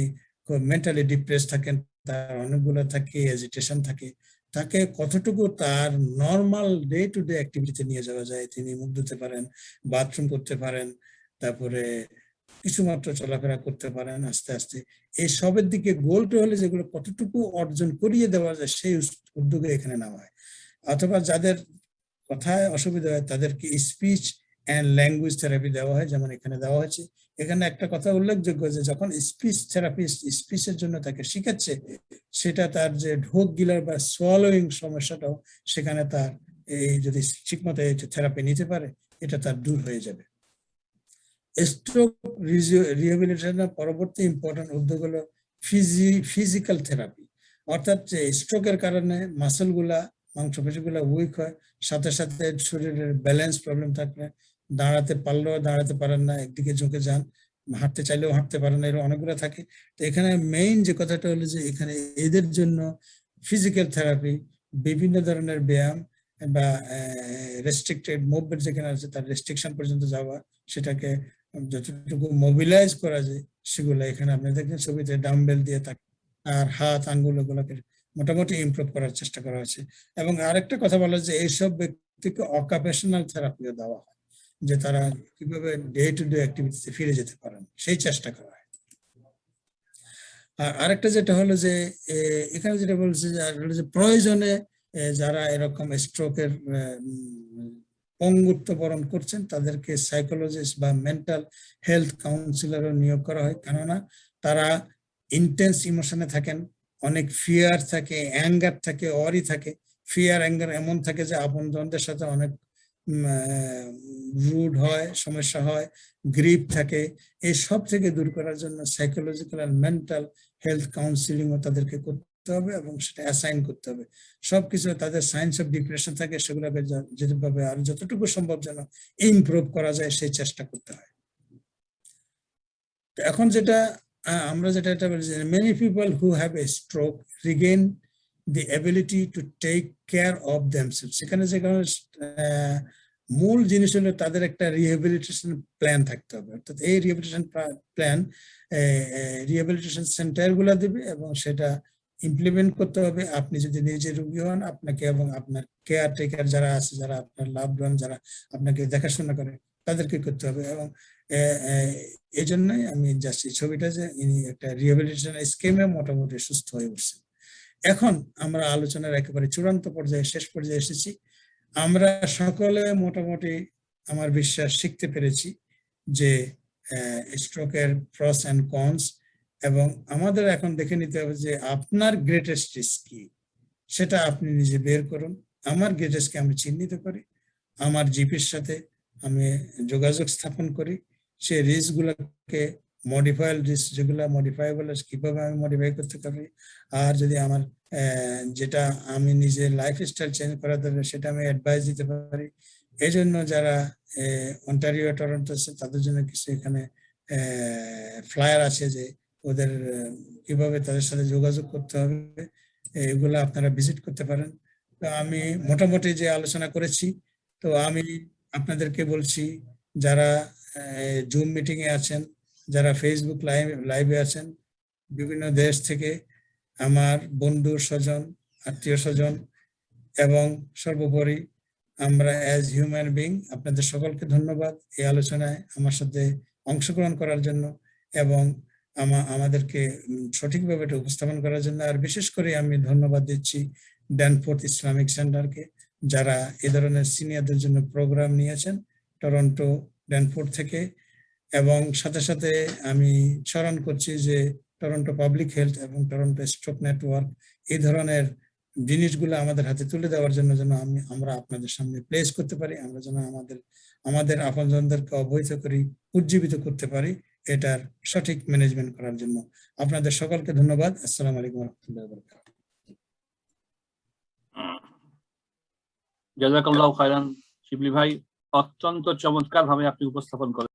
মেন্টালি ডিপ্রেস থাকেন, তার অনেকগুলো থাকে এজিটেশন থাকে, তাকে কতটুকু তার নর্মাল ডে টু ডে অ্যাক্টিভিটিতে নিয়ে যাওয়া যায়। তিনি মুখ ধুতে পারেন, বাথরুম করতে পারেন, তারপরে কিছু মাত্র চলাফেরা করতে পারেন আস্তে আস্তে। এই সবের দিকে গোলটা হলে যেগুলো কতটুকু অর্জন করিয়ে দেওয়া যায় সেই উদ্যোগে এখানে নেওয়া হয়। অথবা যাদের কথায় অসুবিধা হয় তাদেরকে স্পিচ অ্যান্ড ল্যাঙ্গুয়েজ থেরাপি দেওয়া হয়, যেমন এখানে দেওয়া হয়েছে। এখানে একটা কথা উল্লেখযোগ্য যে যখন স্পিচ থেরাপিস্ট স্পিচের জন্য তাকে শিখাচ্ছে, সেটা তার যে ঢোক গিলার বা সোয়ালোয়িং সমস্যাটাও সেখানে তার এই যদি ঠিকমতো থেরাপি নিতে পারে, এটা তার দূর হয়ে যাবে। স্ট্রোক রিহ্যাবিলিটেশনের পরবর্তী ইম্পর্টেন্ট উদ্যোগ হলো ফিজিক্যাল থেরাপি, অর্থাৎ যে স্ট্রোকের কারণে মাসেলগুলা মাংসপেশিগুলা উইক হয়, সাথে সাথে শরীরের ব্যালেন্স প্রবলেম থাকলে দাঁড়াতে পারলেও দাঁড়াতে পারেন না, একদিকে ঝুঁকে যান, হাঁটতে চাইলেও হাঁটতে পারেন না, এরকম অনেকগুলো থাকে। তো এখানে মেইন যে কথাটা হলো যে এখানে এদের জন্য ফিজিক্যাল থেরাপি, বিভিন্ন ধরনের ব্যায়াম বা রেস্ট্রিক্টেড মুভমেন্ট যেখানে আছে তার রেস্ট্রিকশন পর্যন্ত যাওয়া, সেটাকে যতটুকু মোবিলাইজ করা যায় সেগুলো এখানে আপনি দেখেন ছবিতে ডাম্বেল দিয়ে তাকে আর হাত আঙ্গুল গুলোকে মোটামুটি ইমপ্রুভ করার চেষ্টা করা হয়েছে। এবং আরেকটা কথা বলা যে এইসব ব্যক্তিকে অকুপেশনাল থেরাপিও দেওয়া হয়, যে তারা কিভাবে ডে টু ডে অ্যাক্টিভিটিতে ফিরে যেতে পারেন সেই চেষ্টা করা হয়। আর আরেকটা যেটা হলো যে এখানে যেটা বলছে যে প্রয়োজনে যারা এরকম স্ট্রোকের পঙ্গুত্ব বরণ করছেন তাদেরকে সাইকোলজিস্ট বা মেন্টাল হেলথ কাউন্সিলরও নিয়োগ করা হয়, কেননা তারা ইন্টেন্স ইমোশনে থাকেন, অনেক ফিয়ার থাকে, অ্যাঙ্গার থাকে, অরি থাকে। ফিয়ার অ্যাঙ্গার এমন থাকে যে আপনজনদের সাথে অনেক রুড হয়, সমস্যা হয়, গ্রিপ থাকে। এই সব থেকে দূর করার জন্য সাইকোলজিক্যাল আর মেন্টাল হেলথ কাউন্সিলিংও তাদেরকে করতে হবে এবং সেটা অ্যাসাইন করতে হবে। সবকিছু তাদের সাইন্স অফ ডিপ্রেশন থাকে, সেগুলোকে যেভাবে আর যতটুকু সম্ভব যেন ইমপ্রুভ করা যায় সেই চেষ্টা করতে হয়। এখন যেটা আমরা যেটা বলছি, many people who have a stroke Regain the ability to take care of themselves। সেখানে যেখানে মূল জিনিস হলো তাদের একটা রিহ্যাবিলিটেশন প্ল্যান থাকতে হবে, অর্থাৎ এই রিহ্যাবিলিটেশন প্ল্যান রিহ্যাবিলিটেশন সেন্টার গুলা দেবে এবং সেটা ইমপ্লিমেন্ট করতে হবে। আপনি যদি নিজে রোগী হন, আপনাকে এবং আপনার কেয়ার টেকার যারা আছে, যারা আপনার লাভড ওয়ান, যারা আপনাকে দেখাশোনা করে, তাদেরকে করতে হবে। এবং এই জন্যই আমি জাস্ট এই ছবিটা যে ইনি একটা রিহ্যাবিলিটেশন স্কিমে মোটামুটি সুস্থ হয়ে উঠছেন। এখন আমরা আলোচনার একেবারে চূড়ান্ত পর্যায়ে, শেষ পর্যায়ে এসেছি। আমরা সকলে মোটামুটি আমার বিশ্বাস শিখতে পেরেছি যে স্ট্রোকের প্রস এন্ড কনস, এবং আমাদের এখন দেখে নিতে হবে যে আপনার গ্রেটেস্ট রিস্ক কি, সেটা আপনি নিজে বের করুন। আমার গ্রেটেস্টকে আমি চিহ্নিত করি, আমার জিপির সাথে আমি যোগাযোগ স্থাপন করি, সে রিস্ক গুলোকে মডিফাইল রিস্ক যেগুলো মডিফাইবল কিভাবে আমি মডিফাই করতে পারি, আর যদি আমার যেটা আমি নিজে লাইফস্টাইল চেঞ্জ করা দরকার সেটা আমি অ্যাডভাইস দিতে পারি। এই জন্য যারা অন্টারিও টরন্টো আছে তাদের জন্য কিছু এখানে ফ্লায়ার আছে যে ওদের কিভাবে তাদের সাথে যোগাযোগ করতে হবে, এগুলো আপনারা ভিজিট করতে পারেন। তো আমি মোটামুটি যে আলোচনা করেছি, তো আমি আপনাদেরকে বলছি যারা জুম মিটিং এ আছেন, যারা ফেসবুক লাইভে আছেন, বিভিন্ন দেশ থেকে আমার বন্ধু স্বজন, আত্মীয় স্বজন, এবং সর্বোপরি আমরা অ্যাজ হিউম্যান বিং আপনাদের সকলকে ধন্যবাদ এই আলোচনায় আমার সাথে অংশগ্রহণ করার জন্য এবং আমাদেরকে সঠিকভাবে এটা উপস্থাপন করার জন্য। আর বিশেষ করে আমি ধন্যবাদ দিচ্ছি ড্যানফোর্থ ইসলামিক সেন্টারকে, যারা এ ধরনের সিনিয়রদের জন্য প্রোগ্রাম নিয়েছেন টরন্টো ড্যানফোর্থ থেকে। এবং সাথে সাথে আমি স্মরণ করছি যে টরন্টো পাবলিক হেলথ এবং টরন্টো স্ট্রোক নেটওয়ার্ক এই ধরনের জিনিসগুলো আমাদের হাতে তুলে দেওয়ার জন্য যেন আমরা আপনাদের সামনে প্লেস করতে পারি, আমরা যেন আমাদের আপনজনদেরকে অবহিত করি, উজ্জীবিত করতে পারি, এটার সঠিক ম্যানেজমেন্ট করার জন্য। আপনাদের সকলকে ধন্যবাদ। আসসালামু আলাইকুম ওয়া রাহমাতুল্লাহি ওয়া বারাকাতুহু। জাযাকাল্লাহু খায়রান শিবলি ভাই, অত্যন্ত চমৎকার ভাবে আপনি উপস্থাপন করেন।